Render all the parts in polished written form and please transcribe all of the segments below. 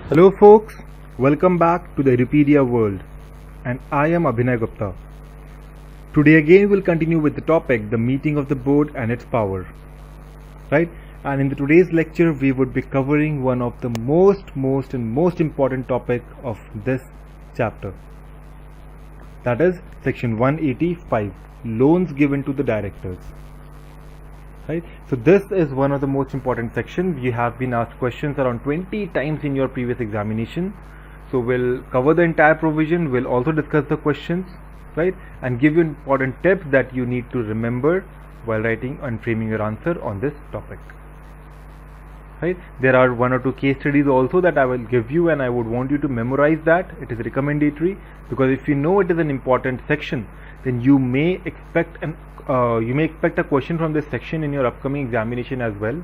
Hello folks, welcome back to the Wikipedia world, and I am Abhinay Gupta. Today again we'll continue with the topic, the meeting of the board and its power. Right? And in today's lecture we would be covering one of the most important topic of this chapter. That is section 185, loans given to the directors. Right? So this is one of the most important sections. You have been asked questions around 20 times in your previous examination. So we'll cover the entire provision, we'll also discuss the questions, right, and give you important tips that you need to remember while writing and framing your answer on this topic. Right? There are one or two case studies also that I will give you, and I would want you to memorize that. It is recommendatory, because if you know it is an important section, then you may expect a question from this section in your upcoming examination as well.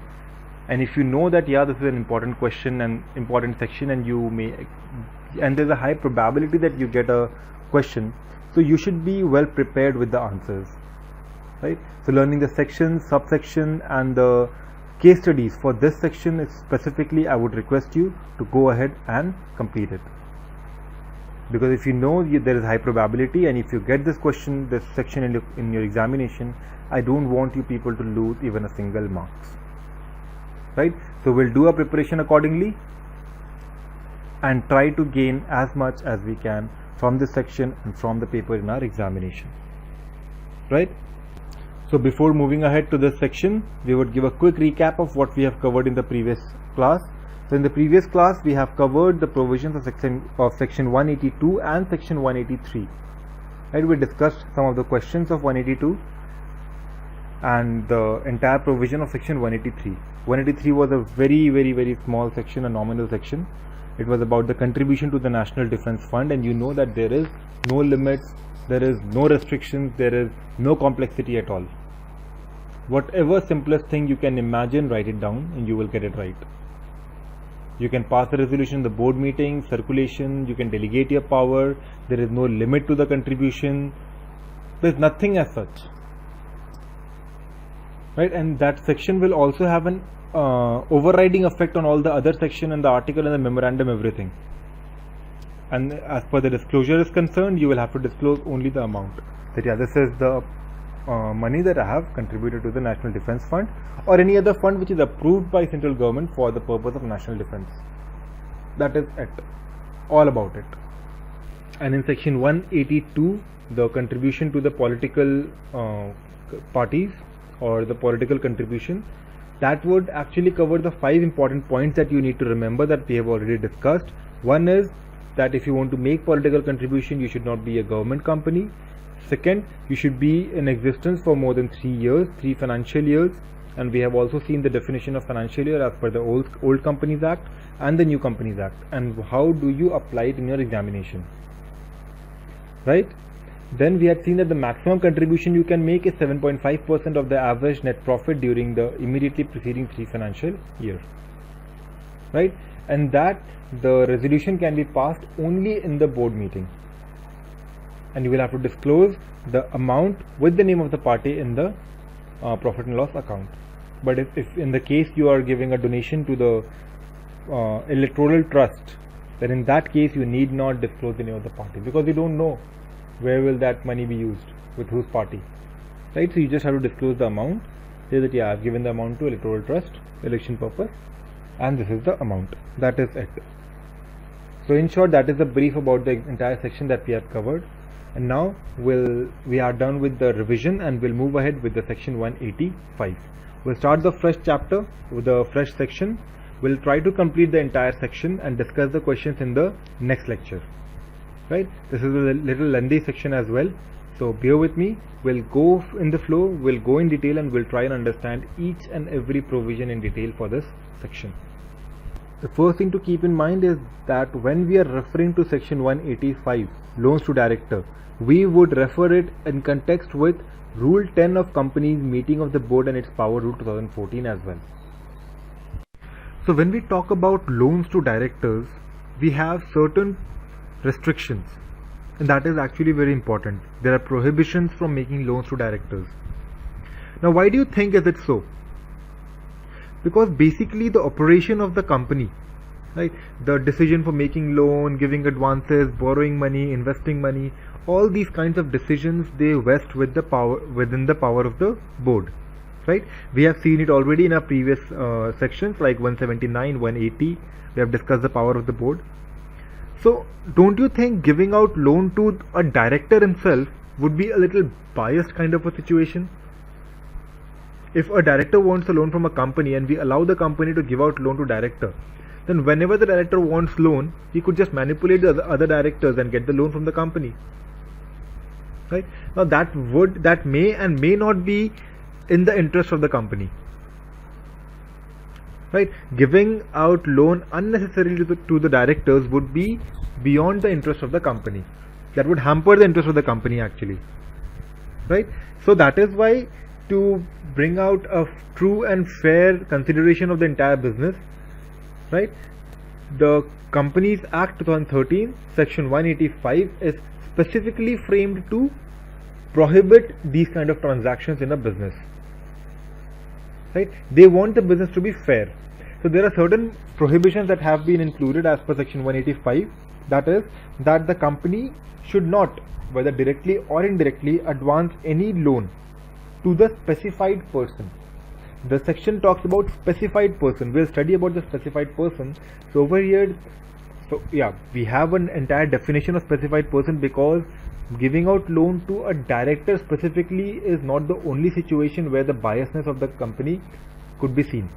And if you know that this is an important question and important section, and there's a high probability that you get a question, so you should be well prepared with the answers. Right? So learning the section, subsection, and the case studies for this section specifically, I would request you to go ahead and complete it. Because if you know there is high probability, and if you get this question, this section in your examination, I don't want you people to lose even a single marks. Right? So we'll do our preparation accordingly and try to gain as much as we can from this section and from the paper in our examination. Right? So before moving ahead to this section, we would give a quick recap of what we have covered in the previous class. So in the previous class, we have covered the provisions of section 182 and section 183. Right? We discussed some of the questions of 182 and the entire provision of section 183. 183 was a very small section, a nominal section. It was about the contribution to the National Defence Fund, and you know that there is no limits, there is no restrictions, there is no complexity at all. Whatever simplest thing you can imagine, write it down and you will get it right. You can pass a resolution in the board meeting, circulation, you can delegate your power, there is no limit to the contribution, there is nothing as such. Right? And that section will also have an overriding effect on all the other section and the article and the memorandum, everything. And as per the disclosure is concerned, you will have to disclose only the amount. That this is the money that I have contributed to the National Defence Fund or any other fund which is approved by central government for the purpose of national defence. That is it. All about it. And in section 182, the contribution to the political parties or the political contribution, that would actually cover the 5 important points that you need to remember that we have already discussed. One is that if you want to make political contribution, you should not be a government company. Second, you should be in existence for more than 3 years, 3 financial years, and we have also seen the definition of financial year as per the old Companies Act and the New Companies Act, and how do you apply it in your examination. Right? Then we had seen that the maximum contribution you can make is 7.5% of the average net profit during the immediately preceding 3 financial years. Right? And that the resolution can be passed only in the board meeting. And you will have to disclose the amount with the name of the party in the profit and loss account. But if in the case you are giving a donation to the electoral trust, then in that case you need not disclose the name of the party, because you don't know where will that money be used, with whose party. Right? So you just have to disclose the amount. Say that I have given the amount to electoral trust, election purpose, and this is the amount. That is it. So in short, that is the brief about the entire section that we have covered. And now we are done with the revision and we'll move ahead with the section 185. We'll start the fresh chapter with the fresh section. We'll try to complete the entire section and discuss the questions in the next lecture. Right? This is a little lengthy section as well. So bear with me. We'll go in the flow, we'll go in detail, and we'll try and understand each and every provision in detail for this section. The first thing to keep in mind is that when we are referring to section 185, loans to director, we would refer it in context with Rule 10 of Companies Meeting of the Board and its Power, Rule 2014 as well. So when we talk about loans to directors, we have certain restrictions, and that is actually very important. There are prohibitions from making loans to directors. Now why do you think is it so? Because basically the operation of the company right? The decision for making loan, giving advances, borrowing money, investing money, all these kinds of decisions, they vest with the power, within the power of the board, right? We have seen it already in our previous sections like 179, 180. We have discussed the power of the board. So don't you think giving out loan to a director himself would be a little biased kind of a situation? If a director wants a loan from a company and we allow the company to give out loan to director, then whenever the director wants loan, he could just manipulate the other directors and get the loan from the company, right? Now that may and may not be in the interest of the company, right? Giving out loan unnecessarily to the directors would be beyond the interest of the company. That would hamper the interest of the company actually, right? So that is why, to bring out a true and fair consideration of the entire business, right, the Companies Act 2013 section 185 is specifically framed to prohibit these kind of transactions in a business, right? They want the business to be fair. So there are certain prohibitions that have been included as per section 185. That is, that the company should not, whether directly or indirectly, advance any loan to the specified person. The section talks about specified person. We'll study about the specified person. So over here, we have an entire definition of specified person, because giving out loan to a director specifically is not the only situation where the biasness of the company could be seen,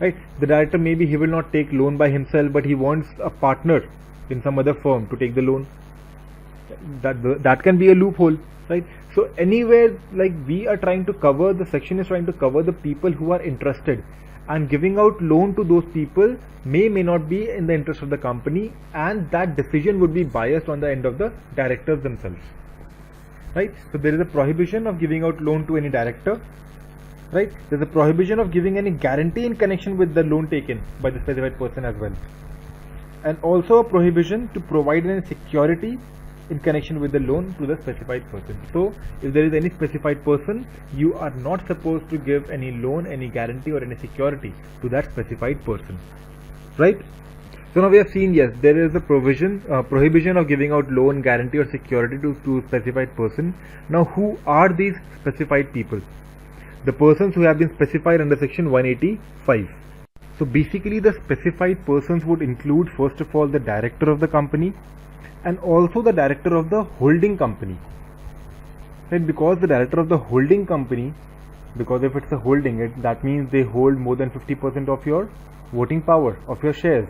right? The director, maybe he will not take loan by himself, but he wants a partner in some other firm to take the loan. That can be a loophole, right? So anywhere, like, we are trying to cover, the section is trying to cover the people who are interested, and giving out loan to those people may not be in the interest of the company, and that decision would be biased on the end of the directors themselves, right? So there is a prohibition of giving out loan to any director, right? There is a prohibition of giving any guarantee in connection with the loan taken by the specified person as well, and also a prohibition to provide any security in connection with the loan to the specified person. So if there is any specified person, you are not supposed to give any loan, any guarantee or any security to that specified person, right? So now we have seen, yes, there is a prohibition of giving out loan, guarantee or security to specified person. Now who are these specified people? The persons who have been specified under section 185. So basically the specified persons would include, first of all, the director of the company, and also the director of the holding company, right? Because the director of the holding company, because if it's a holding, that means they hold more than 50% of your voting power, of your shares.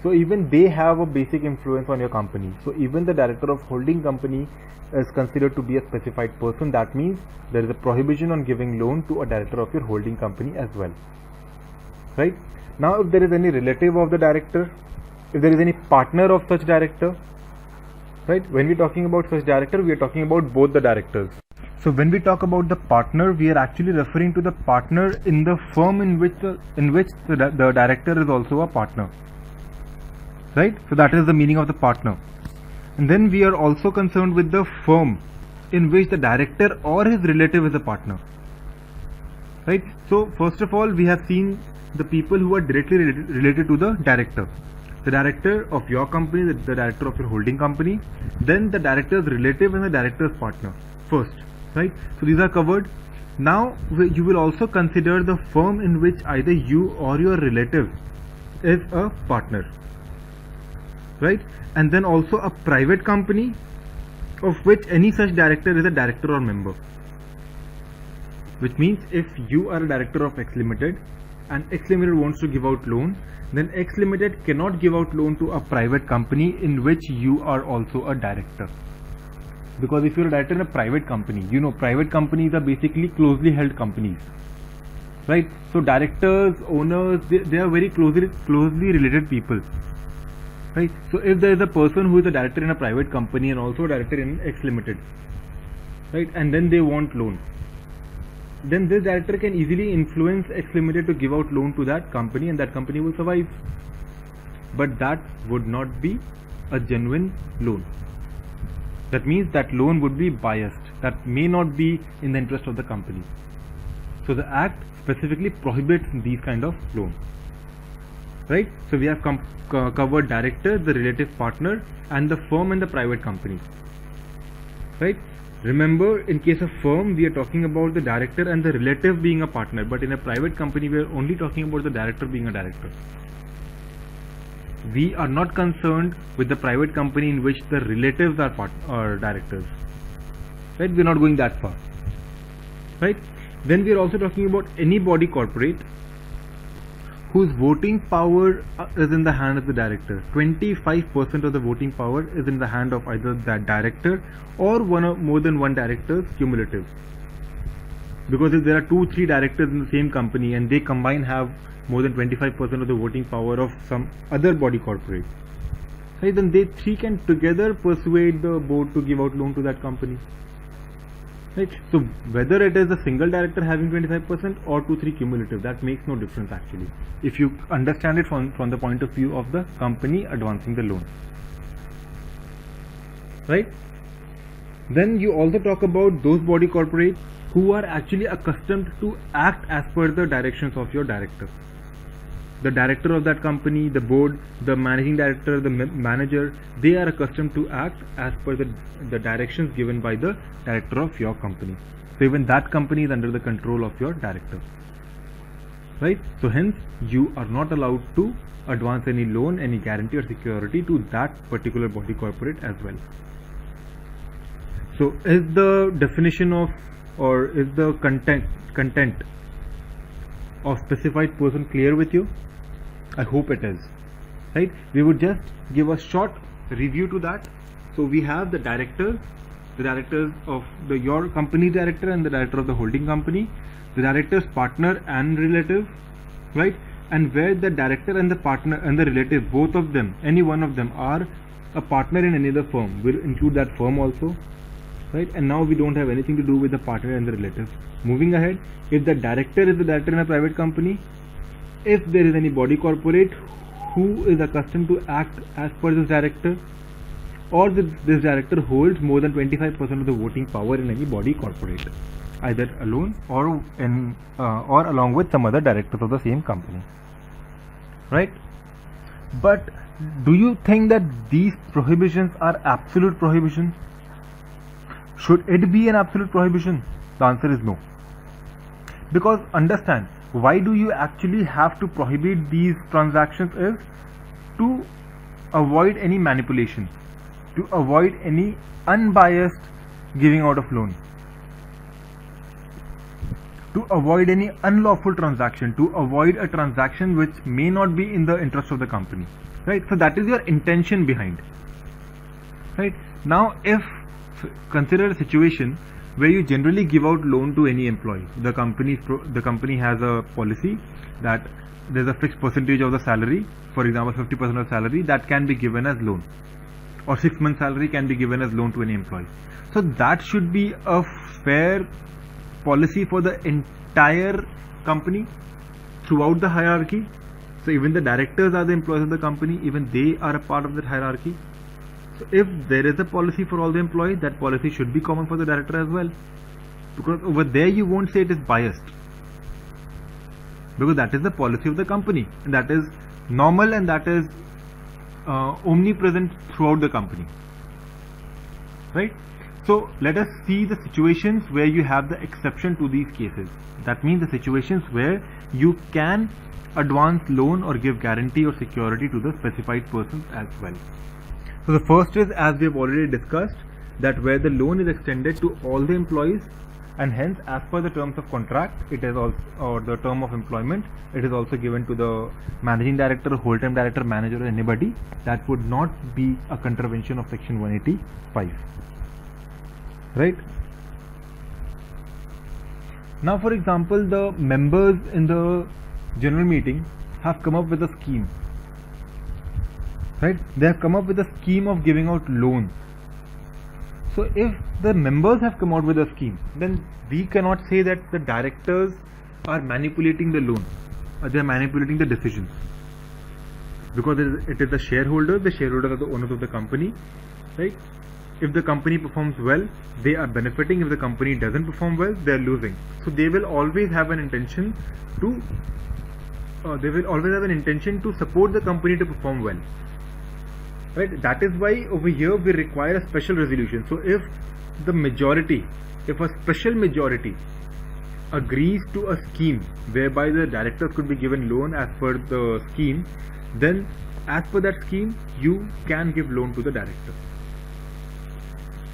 So even they have a basic influence on your company. So even the director of holding company is considered to be a specified person. That means there is a prohibition on giving loan to a director of your holding company as well, right? Now if there is any relative of the director, if there is any partner of such director, right? When we are talking about such director, we are talking about both the directors. So when we talk about the partner, we are actually referring to the partner in the firm in which the director is also a partner, right? So that is the meaning of the partner. And then we are also concerned with the firm in which the director or his relative is a partner, right? So first of all, we have seen the people who are directly related to the director. The director of your company, the director of your holding company, then the director's relative and the director's partner first, right? So these are covered. Now you will also consider the firm in which either you or your relative is a partner, right? And then also a private company of which any such director is a director or member, which means if you are a director of X Limited and X Limited wants to give out loan, then X Limited cannot give out loan to a private company in which you are also a director. Because if you're a director in a private company, you know, private companies are basically closely held companies, right? So directors, owners, they are very closely related people, right? So if there is a person who is a director in a private company and also a director in X Limited, right, and then they want loan, then this director can easily influence X Limited to give out loan to that company, and that company will survive. But that would not be a genuine loan. That means that loan would be biased. That may not be in the interest of the company. So the Act specifically prohibits these kind of loan. right? So we have covered director, the relative partner, and the firm and the private company, right? Remember, in case of firm, we are talking about the director and the relative being a partner, but in a private company, we are only talking about the director being a director. We are not concerned with the private company in which the relatives are directors, right? We are not going that far, right? Then we are also talking about any body corporate whose voting power is in the hand of the director. 25% of the voting power is in the hand of either that director or one or more than one director's cumulative. Because if there are 2-3 directors in the same company and they combine have more than 25% of the voting power of some other body corporate, right, then they three can together persuade the board to give out loan to that company. Right? So whether it is a single director having 25% or 2-3 cumulative, that makes no difference actually, if you understand it from the point of view of the company advancing the loan. Right? Then you also talk about those body corporates who are actually accustomed to act as per the directions of your director. The director of that company, the board, the managing director, the manager, they are accustomed to act as per the directions given by the director of your company. So even that company is under the control of your director. Right? So hence you are not allowed to advance any loan, any guarantee or security to that particular body corporate as well. So is the definition of, or is the content of specified person clear with you? I hope it is. Right? We would just give a short review to that. So we have the directors of your company director and the director of the holding company, the director's partner and relative, right? And where the director and the partner and the relative, both of them, any one of them are a partner in any other firm, we'll include that firm also, right? And now we don't have anything to do with the partner and the relative. Moving ahead, if the director is the director in a private company, if there is any body corporate who is accustomed to act as per this director, or this director holds more than 25% of the voting power in any body corporate, either alone or along with some other directors of the same company, right? But do you think that these prohibitions are absolute prohibitions? Should it be an absolute prohibition? The answer is no. Because understand, why do you actually have to prohibit these transactions is to avoid any manipulation, to avoid any unbiased giving out of loan, to avoid any unlawful transaction, to avoid a transaction which may not be in the interest of the company, right? So that is your intention behind, right? Now if consider a situation where you generally give out loan to any employee. The company has a policy that there's a fixed percentage of the salary, for example 50% of salary, that can be given as loan, or 6 months salary can be given as loan to any employee. So that should be a fair policy for the entire company throughout the hierarchy. So even the directors are the employees of the company, even they are a part of that hierarchy. So if there is a policy for all the employees, that policy should be common for the director as well, because over there you won't say it is biased, because that is the policy of the company and that is normal and that is omnipresent throughout the company, right? So let us see the situations where you have the exception to these cases. That means the situations where you can advance loan or give guarantee or security to the specified persons as well. So the first is, as we have already discussed, that where the loan is extended to all the employees, and hence as per the terms of contract, it is also, or the term of employment, it is also given to the managing director, whole-time director, manager, or anybody. That would not be a contravention of section 185, right? Now for example, the members in the general meeting have come up with a scheme, right? They have come up with a scheme of giving out loans. So if the members have come out with a scheme, then we cannot say that the directors are manipulating the loan, or they are manipulating the decisions, because it is the shareholders are the owners of the company, right? If the company performs well, they are benefiting. If the company doesn't perform well, they are losing. So they will always have an intention to they will always have an intention to support the company to perform well. Right? That is why over here we require a special resolution. So if a special majority agrees to a scheme whereby the directors could be given loan as per the scheme, then as per that scheme you can give loan to the director.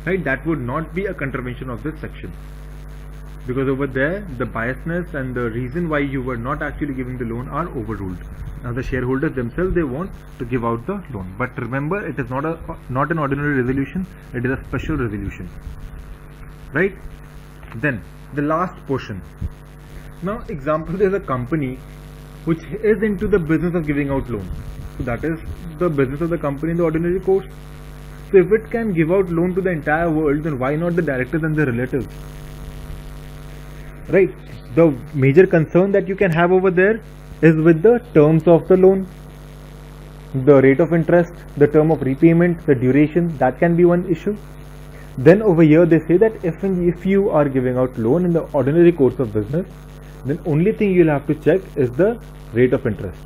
Right? That would not be a contravention of this section, because over there the biasness and the reason why you were not actually giving the loan are overruled. Now the shareholders themselves, they want to give out the loan, but remember, it is not an ordinary resolution, it is a special resolution. Right? Then the last portion. Now example, there is a company which is into the business of giving out loans. So that is the business of the company in the ordinary course. So if it can give out loan to the entire world, then why not the directors and their relatives? Right? The major concern that you can have over there is with the terms of the loan, the rate of interest, the term of repayment, the duration. That can be one issue. Then over here they say that if you are giving out loan in the ordinary course of business, then only thing you will have to check is the rate of interest.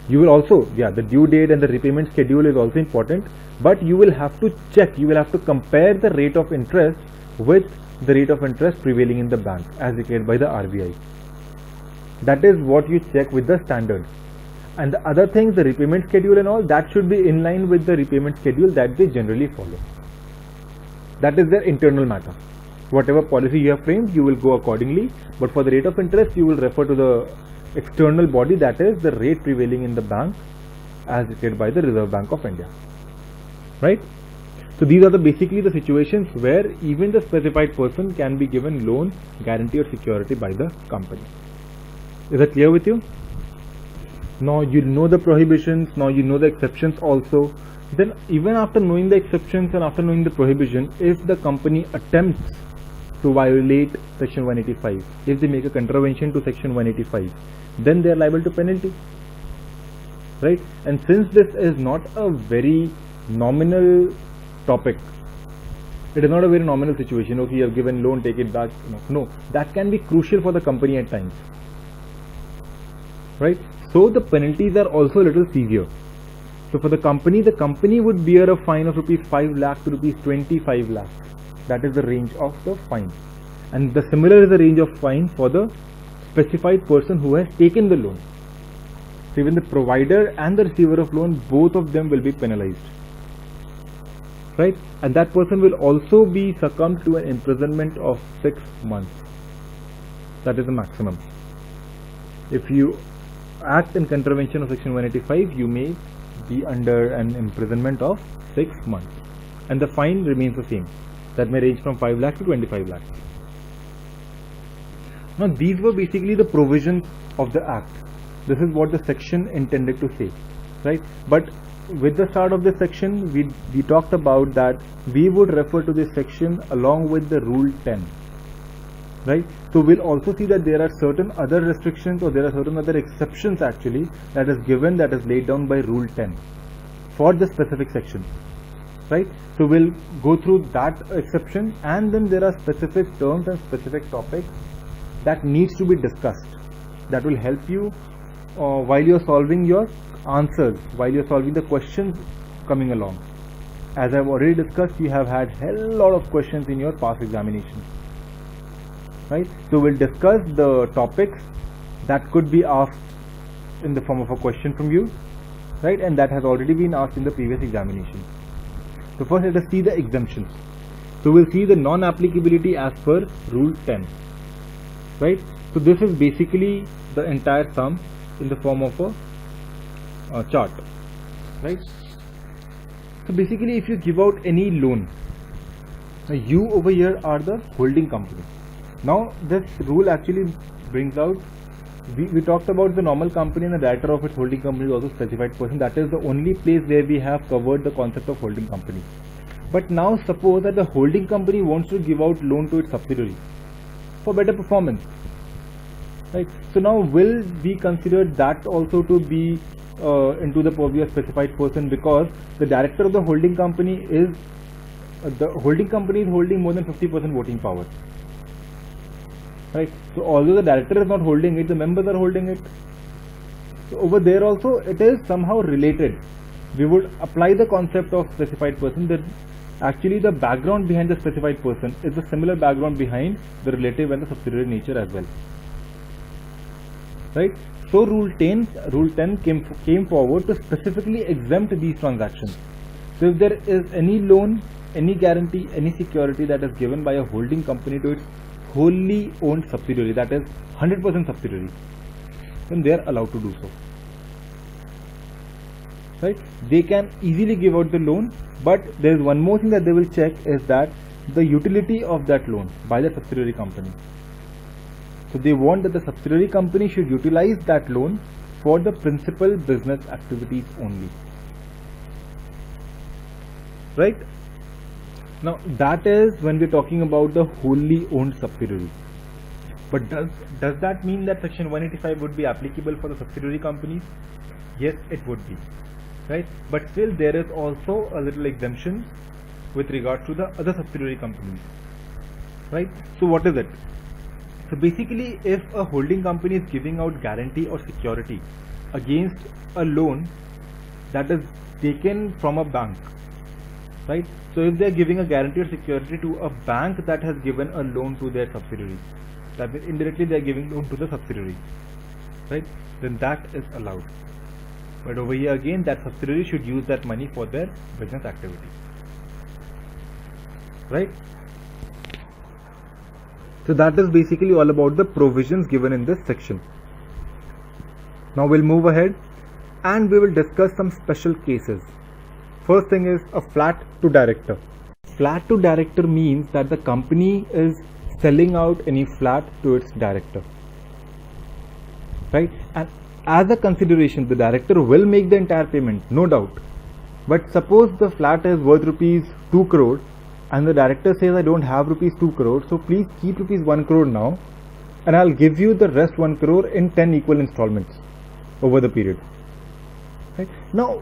You will also, the due date and the repayment schedule is also important, but you will have to check, you will have to compare the rate of interest with the rate of interest prevailing in the bank as declared by the RBI. That is what you check with the standard. And the other things, the repayment schedule and all, that should be in line with the repayment schedule that they generally follow. That is their internal matter. Whatever policy you have framed, you will go accordingly, but for the rate of interest, you will refer to the external body, that is the rate prevailing in the bank as declared by the Reserve Bank of India. Right? So these are basically the situations where even the specified person can be given loan, guarantee or security by the company. Is that clear with you? Now you know the prohibitions, now you know the exceptions also. Then even after knowing the exceptions and after knowing the prohibition, if the company attempts to violate section 185, if they make a contravention to section 185, then they are liable to penalty. Right? And since this is not a very nominal topic, it is not a very nominal situation, okay, you have given loan, take it back. No, that can be crucial for the company at times. Right? So the penalties are also a little severe. So for the company would bear a fine of rupees 5 lakh to rupees 25 lakh. That is the range of the fine. And the similar is the range of fine for the specified person who has taken the loan. So even the provider and the receiver of loan, both of them will be penalized. Right? And that person will also be succumbed to an imprisonment of 6 months. That is the maximum. If you act in contravention of section 185, you may be under an imprisonment of 6 months. And the fine remains the same. That may range from 5 lakh to 25 lakhs. Now these were basically the provisions of the act. This is what the section intended to say. Right? But with the start of this section, we talked about that we would refer to this section along with the rule 10. Right? So we'll also see that there are certain other restrictions, or there are certain other exceptions actually that is given, that is laid down by rule 10 for the specific section. Right? So we'll go through that exception, and then there are specific terms and specific topics that needs to be discussed, that will help you while you're solving your answers, while you're solving the questions coming along. As I've already discussed, you have had hell lot of questions in your past examinations. Right? So we'll discuss the topics that could be asked in the form of a question from you, right? And that has already been asked in the previous examination. So first let us see the exemptions. So we'll see the non-applicability as per rule 10. Right? So this is basically the entire sum in the form of a chart. Right? So basically, if you give out any loan, you over here are the holding company. Now this rule actually brings out, we talked about the normal company, and the director of its holding company is also specified person. That is the only place where we have covered the concept of holding company. But now suppose that the holding company wants to give out loan to its subsidiary for better performance. Right? So now will we consider that also to be into the purview of specified person, because the director of the holding company is holding more than 50% voting power. Right? So although the director is not holding it, the members are holding it. So over there also it is somehow related. We would apply the concept of specified person, that actually the background behind the specified person is a similar background behind the relative and the subsidiary nature as well. Right? So rule 10 came forward to specifically exempt these transactions. So if there is any loan, any guarantee, any security that is given by a holding company to its wholly owned subsidiary, that is 100% subsidiary, then they are allowed to do so. Right? They can easily give out the loan, but there is one more thing that they will check, is that the utility of that loan by the subsidiary company. So they want that the subsidiary company should utilize that loan for the principal business activities only. Right? Now that is when we are talking about the wholly owned subsidiary. But does that mean that section 185 would be applicable for the subsidiary companies? Yes, it would be. Right? But still there is also a little exemption with regards to the other subsidiary companies. Right? So what is it? So basically, if a holding company is giving out guarantee or security against a loan that is taken from a bank, right? So if they are giving a guarantee or security to a bank that has given a loan to their subsidiary, that means indirectly they are giving loan to the subsidiary, right? Then that is allowed. But over here again, that subsidiary should use that money for their business activity, right? So that is basically all about the provisions given in this section. Now we'll move ahead and we will discuss some special cases. First thing is a flat to director. Flat to director means that the company is selling out any flat to its director, right? And as a consideration, the director will make the entire payment, no doubt. But suppose the flat is worth rupees 2 crore and the director says, I don't have rupees 2 crore, so please keep rupees 1 crore now and I'll give you the rest 1 crore in 10 equal installments over the period. Right? Now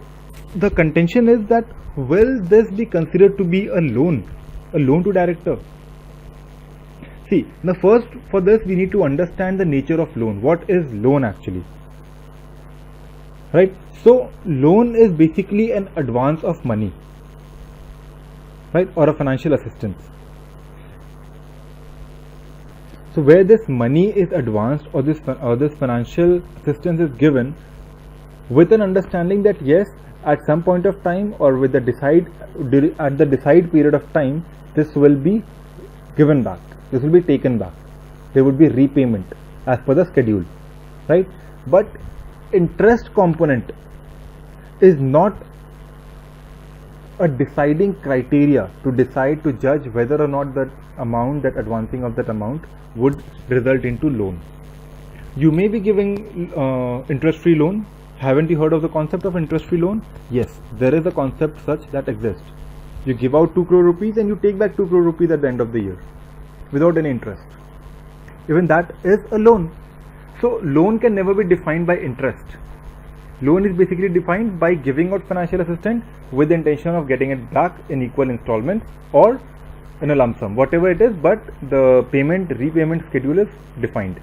the contention is that, will this be considered to be a loan to director? See, now first for this we need to understand the nature of loan. What is loan actually? Right? So loan is basically an advance of money, right, or a financial assistance. So where this money is advanced or this financial assistance is given with an understanding that yes, at some point of time or with the decide period of time, this will be given back, this will be taken back, there would be repayment as per the schedule, right? But interest component is not a deciding criteria to decide, to judge whether or not that amount, that advancing of that amount would result into loan. You may be giving interest-free loan. Haven't you heard of the concept of interest-free loan? Yes, there is a concept such that exists. You give out 2 crore rupees and you take back 2 crore rupees at the end of the year without any interest. Even that is a loan. So loan can never be defined by interest. Loan is basically defined by giving out financial assistance with the intention of getting it back in equal installments or in a lump sum, whatever it is, but the repayment schedule is defined.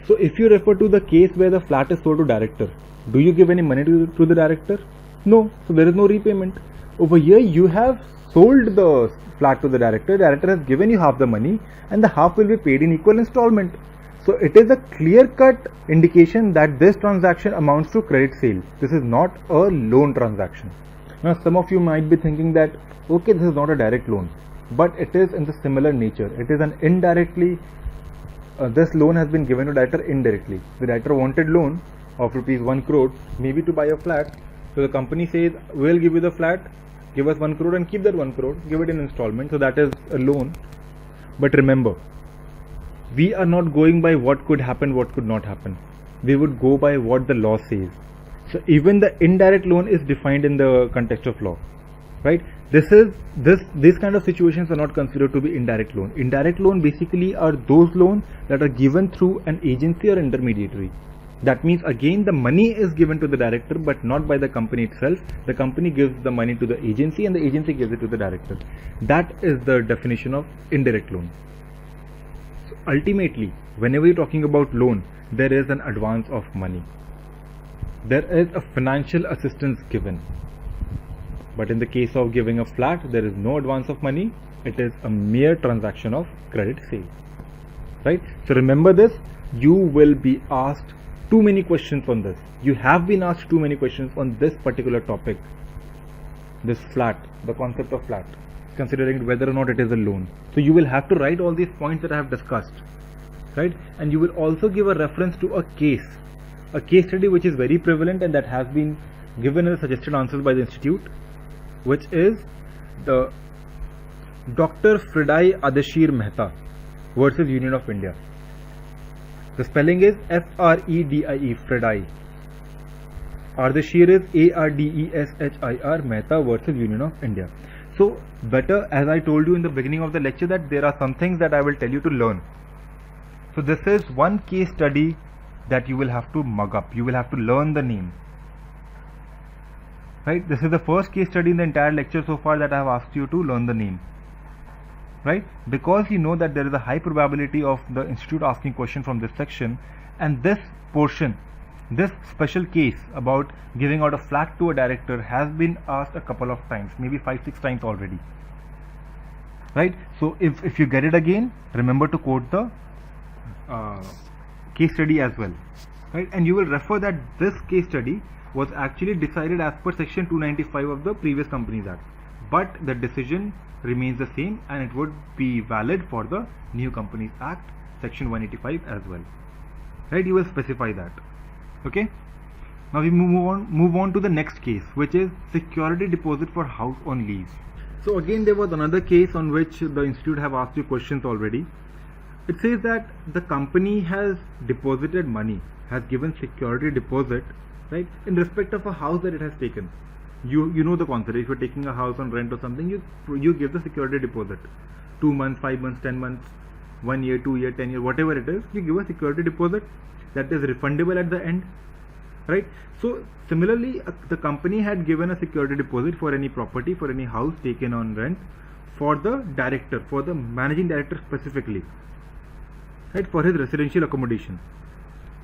So if you refer to the case where the flat is sold to director, do you give any money to the director? No. So there is no repayment. Over here you have sold the flat to the director has given you half the money and the half will be paid in equal installment. So it is a clear-cut indication that this transaction amounts to credit sale. This is not a loan transaction. Now some of you might be thinking that, okay, this is not a direct loan, but it is in the similar nature. It is an indirectly, this loan has been given to director indirectly. The director wanted loan of rupees 1 crore, maybe to buy a flat. So the company says, we'll give you the flat, give us 1 crore and keep that 1 crore, give it in installment. So that is a loan. But remember, we are not going by what could happen, what could not happen. We would go by what the law says. So even the indirect loan is defined in the context of law, right? These kind of situations are not considered to be indirect loan. Indirect loan basically are those loans that are given through an agency or intermediary. That means again the money is given to the director but not by the company itself. The company gives the money to the agency and the agency gives it to the director. That is the definition of indirect loan. Ultimately, whenever you're talking about loan, there is an advance of money. there is a financial assistance given. But in the case of giving a flat, there is no advance of money. It is a mere transaction of credit sale. Right? So remember this. You will be asked too many questions on this. You have been asked too many questions on this particular topic. This flat, the concept of flat, considering whether or not it is a loan. So you will have to write all these points that I have discussed. Right? And you will also give a reference to a case study which is very prevalent and that has been given as suggested answers by the institute, which is the Dr. Fredai Ardeshir Mehta versus Union of India. The spelling is F-R-E-D-I-E, Fredai. Ardeshir is A-R-D-E-S-H-I-R, Mehta versus Union of India. So better, as I told you in the beginning of the lecture, that there are some things that I will tell you to learn. So this is one case study that you will have to mug up. You will have to learn the name. Right? This is the first case study in the entire lecture so far that I have asked you to learn the name. Right? Because you know that there is a high probability of the institute asking question from this section, and this portion, this special case about giving out a flat to a director has been asked a couple of times, maybe 5-6 times already. Right? So if you get it again, remember to quote the case study as well. Right? And you will refer that this case study was actually decided as per section 295 of the previous Companies Act, but the decision remains the same and it would be valid for the new Companies Act section 185 as well. Right? You will specify that. Okay. Now we move on to the next case, which is security deposit for house on lease. So again, there was another case on which the institute have asked you questions already. It says that the company has deposited money, has given security deposit, right, in respect of a house that it has taken. You know the concept. If you're taking a house on rent or something, you give the security deposit. 2 months, 5 months, 10 months, 1 year, 2 year, 10 year, whatever it is, you give a security deposit that is refundable at the end. Right? So similarly, the company had given a security deposit for any property, for any house taken on rent, for the director, for the managing director specifically, right, for his residential accommodation.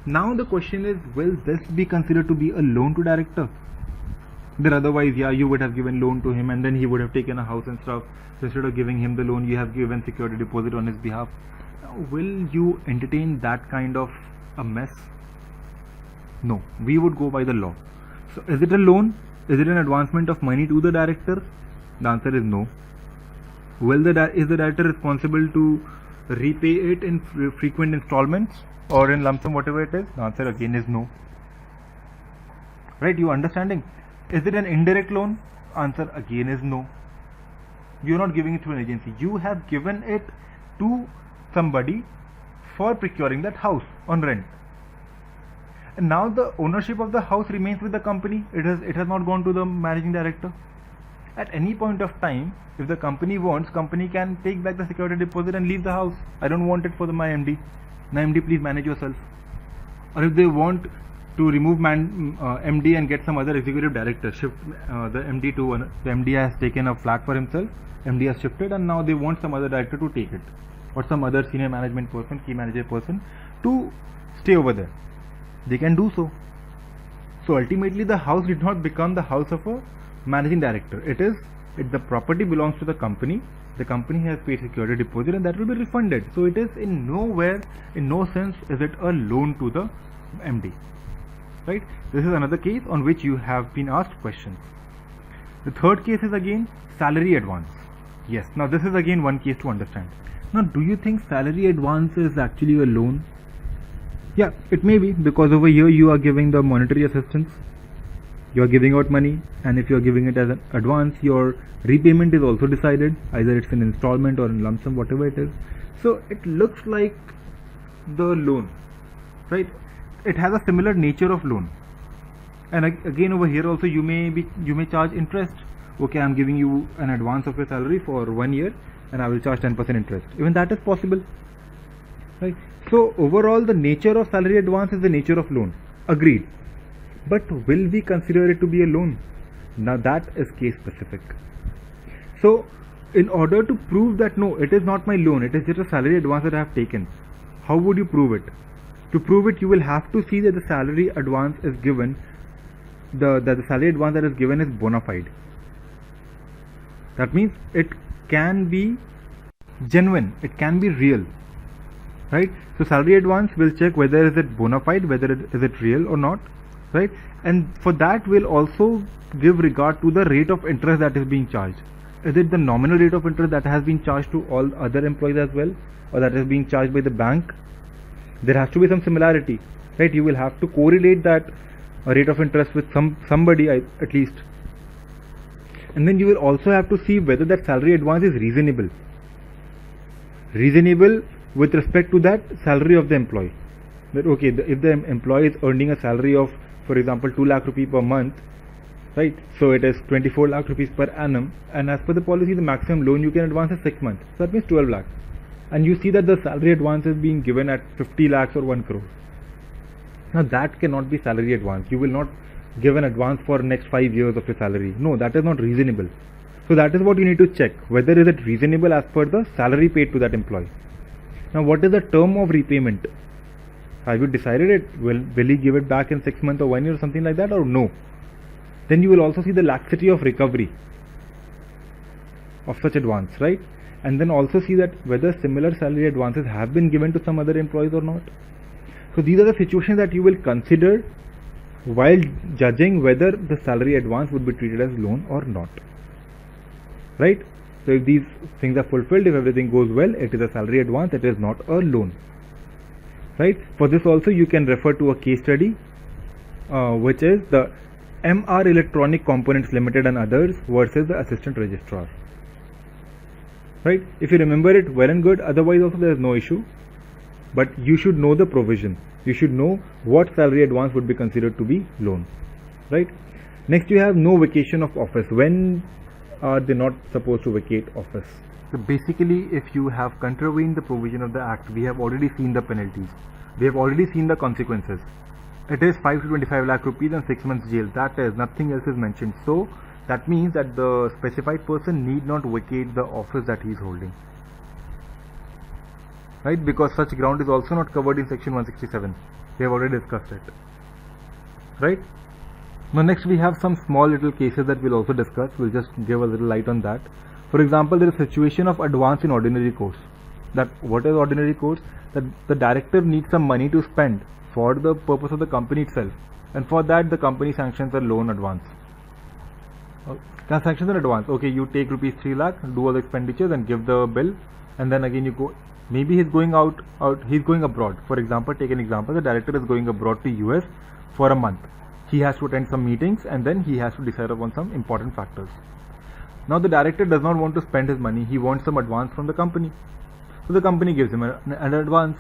Now the question is, will this be considered to be a loan to director? Then otherwise, yeah, you would have given loan to him and then he would have taken a house and stuff. So instead of giving him the loan, you have given security deposit on his behalf. Now, will you entertain that kind of a mess? No, we would go by the law. So is it a loan? Is it an advancement of money to the director? The answer is no. Is the director responsible to repay it in frequent installments or in lump sum, whatever it is? The answer again is no. Right? You understanding? Is it an indirect loan? Answer again is no. You are not giving it to an agency. You have given it to somebody for procuring that house on rent. And now the ownership of the house remains with the company. It has not gone to the managing director. At any point of time, if the company wants, company can take back the security deposit and leave the house. I don't want it for my MD. Now MD, please manage yourself. Or if they want to remove MD and get some other executive director, shift the MD to the MD has taken a flat for himself. MD has shifted and now they want some other director to take it, or some other senior management person, key manager person to stay over there. They can do so. So ultimately the house did not become the house of a managing director. The property belongs to the company. The company has paid security deposit and that will be refunded. So it is in no sense is it a loan to the MD. Right? This is another case on which you have been asked questions. The third case is again salary advance. Yes, now this is again one case to understand. Now, do you think salary advance is actually a loan? Yeah, it may be, because over here you are giving the monetary assistance. You are giving out money, and if you are giving it as an advance, your repayment is also decided. Either it's an installment or in lump sum, whatever it is. So it looks like the loan, right? It has a similar nature of loan. And again over here also you may charge interest. Okay, I'm giving you an advance of your salary for 1 year and I will charge 10% interest. Even that is possible, right? So overall the nature of salary advance is the nature of loan. Agreed. But will we consider it to be a loan? Now that is case specific. So in order to prove that no, it is not my loan, it is just a salary advance that I have taken, how would you prove it? To prove it, you will have to see that the salary advance is given the salary advance that is given is bona fide. That means it can be genuine, it can be real, right? So salary advance will check whether is it bona fide, whether is it real or not, right? And for that we'll also give regard to the rate of interest that is being charged. Is it the nominal rate of interest that has been charged to all other employees as well, or that is being charged by the bank? There has to be some similarity, right? You will have to correlate that rate of interest with somebody at least. And then you will also have to see whether that salary advance is reasonable with respect to that salary of the employee. That okay, if the employee is earning a salary of, for example, 2 lakh rupees per month, right? So it is 24 lakh rupees per annum, and as per the policy, the maximum loan you can advance is 6 months. So that means 12 lakhs. And you see that the salary advance is being given at 50 lakhs or 1 crore. Now that cannot be salary advance. You will not give an advance for next 5 years of your salary. No, that is not reasonable. So that is what you need to check, whether is it reasonable as per the salary paid to that employee. Now what is the term of repayment? Have you decided it? Will he give it back in 6 months or 1 year or something like that, or no? Then you will also see the laxity of recovery of such advance, right? And then also see that whether similar salary advances have been given to some other employees or not. So these are the situations that you will consider while judging whether the salary advance would be treated as loan or not, right? So if these things are fulfilled, if everything goes well, it is a salary advance, it is not a loan, right? For this also you can refer to a case study which is the MR Electronic Components Limited and others versus the Assistant Registrar, right? If you remember it, well and good, otherwise also there is no issue, but you should know the provision. You should know what salary advance would be considered to be loan, right? Next you have no vacation of office. When are they not supposed to vacate office? So basically, if you have contravened the provision of the act, we have already seen the penalties, we have already seen the consequences. It is 5 to 25 lakh rupees and 6 months jail. That is, nothing else is mentioned. So that means that the specified person need not vacate the office that he is holding, right? Because such ground is also not covered in section 167. We have already discussed it, right? Now next we have some small little cases that we'll also discuss. We'll just give a little light on that. For example, there is a situation of advance in ordinary course. That what is ordinary course? That the director needs some money to spend for the purpose of the company itself, and for that the company sanctions a loan advance. Sanctions an advance. Okay, you take rupees 3 lakh, do all the expenditures and give the bill, and then again you go. Maybe he's going he's going abroad. For example, take an example, the director is going abroad to US for a month. He has to attend some meetings and then he has to decide upon some important factors. Now the director does not want to spend his money, he wants some advance from the company. So the company gives him an advance,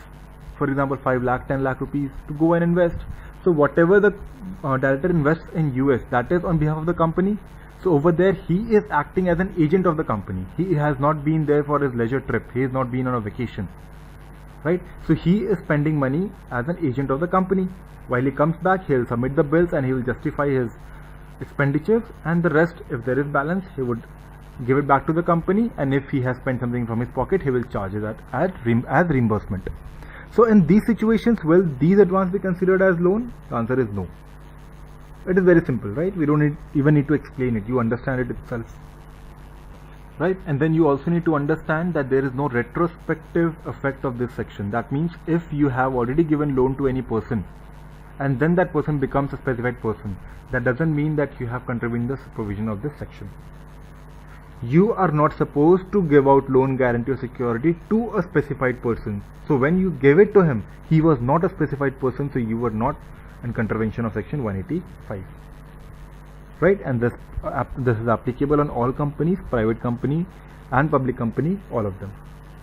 for example 5 lakh, 10 lakh rupees to go and invest. So whatever the director invests in US, that is on behalf of the company. So over there he is acting as an agent of the company. He has not been there for his leisure trip, he has not been on a vacation, right? So he is spending money as an agent of the company. While he comes back, he will submit the bills and he will justify his expenditures, and the rest, if there is balance, he would give it back to the company, and if he has spent something from his pocket, he will charge that as reimbursement. So in these situations, will these advances be considered as loan? The answer is no. It is very simple, right? We don't even need to explain it. You understand it itself, right? And then you also need to understand that there is no retrospective effect of this section. That means if you have already given loan to any person and then that person becomes a specified person, that doesn't mean that you have contravened the provision of this section. You are not supposed to give out loan guarantee or security to a specified person. So when you gave it to him, he was not a specified person, so you were not in contravention of section 185, right? And this is applicable on all companies, private company and public company, all of them,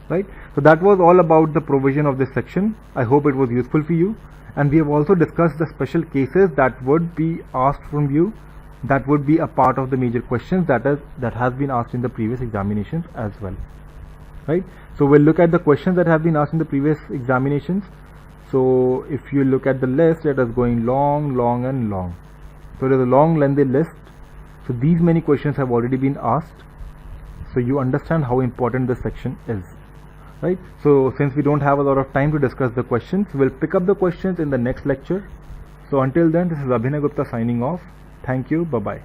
right? So that was all about the provision of this section. I hope it was useful for you, and we have also discussed the special cases that would be asked from you, that would be a part of the major questions that has been asked in the previous examinations as well, right? So we'll look at the questions that have been asked in the previous examinations. So if you look at the list, it is going long and long. So it is a long lengthy list. So these many questions have already been asked, so you understand how important this section is, right? So since we don't have a lot of time to discuss the questions, we'll pick up the questions in the next lecture. So until then, this is Abhinay Gupta signing off. Thank you. Bye bye.